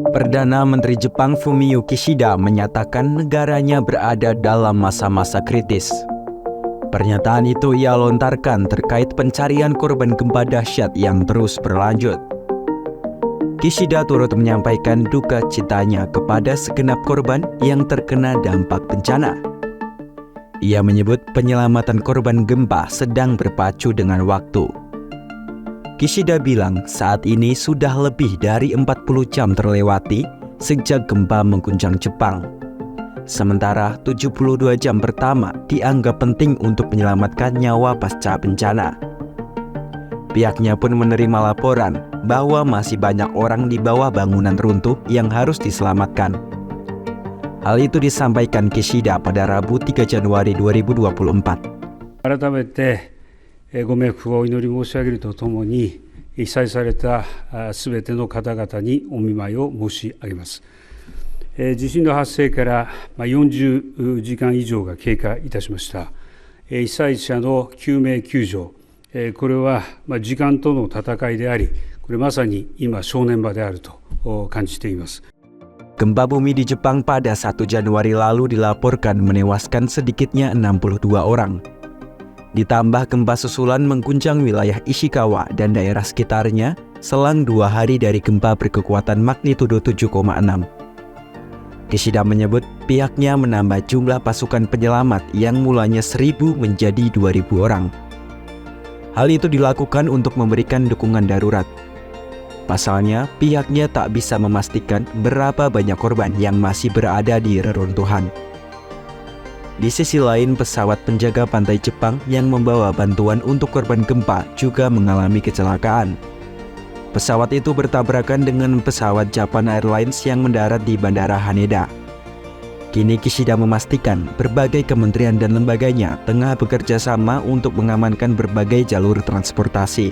Perdana Menteri Jepang Fumio Kishida menyatakan negaranya berada dalam masa-masa kritis. Pernyataan itu ia lontarkan terkait pencarian korban gempa dahsyat yang terus berlanjut. Kishida turut menyampaikan duka citanya kepada segenap korban yang terkena dampak bencana. Ia menyebut penyelamatan korban gempa sedang berpacu dengan waktu. Kishida bilang saat ini sudah lebih dari 40 jam terlewati sejak gempa mengguncang Jepang. Sementara 72 jam pertama dianggap penting untuk menyelamatkan nyawa pasca bencana. Pihaknya pun menerima laporan bahwa masih banyak orang di bawah bangunan runtuh yang harus diselamatkan. Hal itu disampaikan Kishida pada Rabu 3 Januari 2024. 改めてご冥福をお祈り申し上げるとともに、被災されたすべての方々にお見舞いを申し上げます。地震の発生から40時間以上が経過いたしました。被災者の救命救助、これは時間との戦いであり、これまさに今正念場であると感じています。Gempa bumi di Jepang pada 1 Januari lalu dilaporkan menewaskan sedikitnya 62 orang. Ditambah gempa susulan mengguncang wilayah Ishikawa dan daerah sekitarnya selang 2 hari dari gempa berkekuatan magnitudo 7,6. Kishida menyebut pihaknya menambah jumlah pasukan penyelamat yang mulanya 1.000 menjadi 2.000 orang. Hal itu dilakukan untuk memberikan dukungan darurat. Pasalnya, pihaknya tak bisa memastikan berapa banyak korban yang masih berada di reruntuhan. Di sisi lain, pesawat penjaga pantai Jepang yang membawa bantuan untuk korban gempa juga mengalami kecelakaan. Pesawat itu bertabrakan dengan pesawat Japan Airlines yang mendarat di Bandara Haneda. Kini Kishida memastikan berbagai kementerian dan lembaganya tengah bekerja sama untuk mengamankan berbagai jalur transportasi.